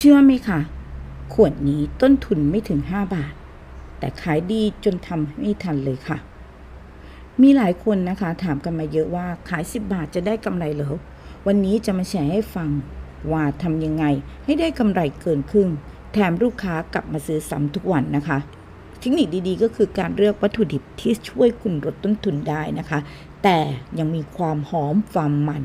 เชื่อไหมคะขวดนี้ต้นทุนไม่ถึง5 บาทแต่ขายดีจนทำไม่ทันเลยค่ะมีหลายคนนะคะถามกันมาเยอะว่าขาย10 บาทจะได้กำไรเหรอวันนี้จะมาแชร์ให้ฟังว่าทำยังไงให้ได้กำไรเกินครึ่งแถมลูกค้ากลับมาซื้อซ้ำทุกวันนะคะเทคนิคดีๆก็คือการเลือกวัตถุดิบที่ช่วยคุณลดต้นทุนได้นะคะแต่ยังมีความหอมความมัน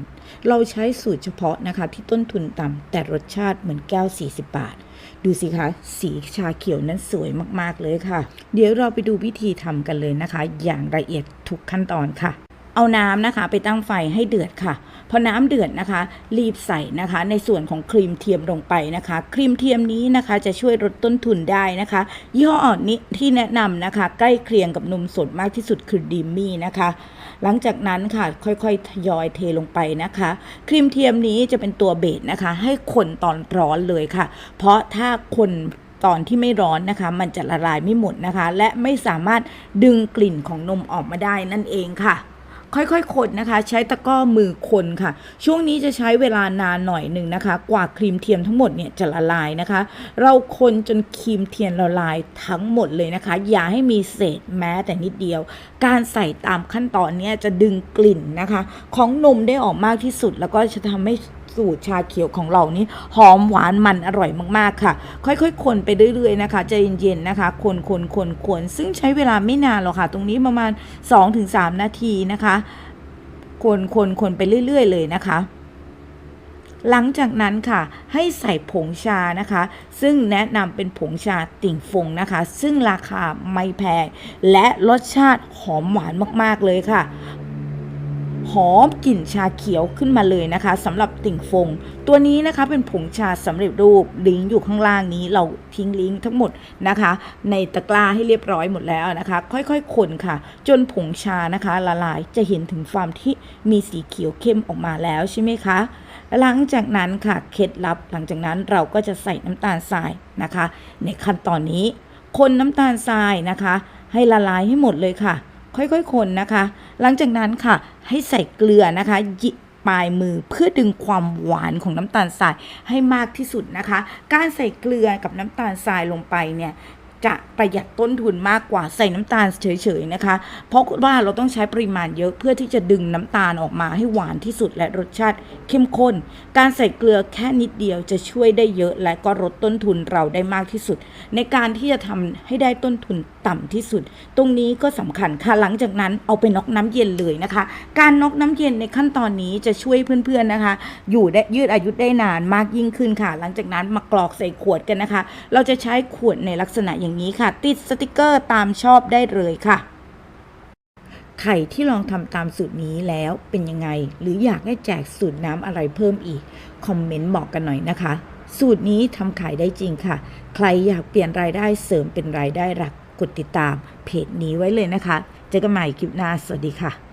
เราใช้สูตรเฉพาะนะคะที่ต้นทุนต่ำแต่รสชาติเหมือนแก้ว40 บาทดูสิคะสีชาเขียวนั้นสวยมากๆเลยค่ะเดี๋ยวเราไปดูวิธีทำกันเลยนะคะอย่างละเอียดทุกขั้นตอนค่ะเอาน้ำนะคะไปตั้งไฟให้เดือดค่ะพอน้ำเดือดนะคะรีบใส่นะคะในส่วนของครีมเทียมลงไปนะคะครีมเทียมนี้นะคะจะช่วยลดต้นทุนได้นะคะยี่ห้อนี้ที่แนะนำนะคะใกล้เคียงกับนมสดมากที่สุดคือดิมมี่นะคะหลังจากนั้นค่ะค่อยๆทยอยเทลงไปนะคะครีมเทียมนี้จะเป็นตัวเบสนะคะให้คนตอนร้อนเลยค่ะเพราะถ้าคนตอนที่ไม่ร้อนนะคะมันจะละลายไม่หมดนะคะและไม่สามารถดึงกลิ่นของนมออกมาได้นั่นเองค่ะค่อยๆคนนะคะใช้ตะกร้อมือคนค่ะช่วงนี้จะใช้เวลานานหน่อยหนึ่งนะคะกว่าครีมเทียมทั้งหมดเนี่ยจะละลายนะคะเราคนจนครีมเทียมละลายทั้งหมดเลยนะคะอย่าให้มีเศษแม้แต่นิดเดียวการใส่ตามขั้นตอนนี้จะดึงกลิ่นนะคะของนมได้ออกมากที่สุดแล้วก็จะทำให้สูตรชาเขียวของเรานี้หอมหวานมันอร่อยมากๆค่ะค่อยๆคนไปเรื่อยๆนะคะใจเย็นๆนะคะคนซึ่งใช้เวลาไม่นานหรอกค่ะตรงนี้ประมาณ 2-3 นาทีนะคะคนไปเรื่อยๆเลยนะคะหลังจากนั้นค่ะให้ใส่ผงชานะคะซึ่งแนะนำเป็นผงชาติ่งฟงนะคะซึ่งราคาไม่แพงและรสชาติหอมหวานมากๆเลยค่ะหอมกลิ่นชาเขียวขึ้นมาเลยนะคะสำหรับติ่งฟงตัวนี้นะคะเป็นผงชาสำเร็จรูปลิงก์อยู่ข้างล่างนี้เราทิ้งลิงก์ทั้งหมดนะคะในตะกร้าให้เรียบร้อยหมดแล้วนะคะค่อยๆคนค่ะจนผงชานะคะละลายจะเห็นถึงความที่มีสีเขียวเข้มออกมาแล้วใช่ไหมคะหลังจากนั้นค่ะเคล็ดลับหลังจากนั้นเราก็จะใส่น้ำตาลทรายนะคะในขั้นตอนนี้คนน้ำตาลทรายนะคะให้ละลายให้หมดเลยค่ะค่อยๆคนนะคะหลังจากนั้นค่ะให้ใส่เกลือนะคะปลายมือเพื่อดึงความหวานของน้ำตาลทรายให้มากที่สุดนะคะการใส่เกลือกับน้ำตาลทรายลงไปเนี่ยจะประหยัดต้นทุนมากกว่าใส่น้ำตาลเฉยๆนะคะเพราะว่าเราต้องใช้ปริมาณเยอะเพื่อที่จะดึงน้ำตาลออกมาให้หวานที่สุดและรสชาติเข้มข้นการใส่เกลือแค่นิดเดียวจะช่วยได้เยอะและก็ลดต้นทุนเราได้มากที่สุดในการที่จะทำให้ได้ต้นทุนต่ำที่สุดตรงนี้ก็สำคัญค่ะหลังจากนั้นเอาไปน็อกน้ำเย็นเลยนะคะการน็อกน้ำเย็นในขั้นตอนนี้จะช่วยเพื่อนๆนะคะอยู่ได้ยืดอายุได้นานมากยิ่งขึ้นค่ะหลังจากนั้นมากรอกใส่ขวดกันนะคะเราจะใช้ขวดในลักษณะอย่างนี้ค่ะติดสติกเกอร์ตามชอบได้เลยค่ะใครที่ลองทำตามสูตรนี้แล้วเป็นยังไงหรืออยากให้แจกสูตรน้ำอะไรเพิ่มอีกคอมเมนต์บอกกันหน่อยนะคะสูตรนี้ทำขายได้จริงค่ะใครอยากเปลี่ยนรายได้เสริมเป็นรายได้หลักกดติดตามเพจนี้ไว้เลยนะคะเจอกันใหม่คลิปหน้าสวัสดีค่ะ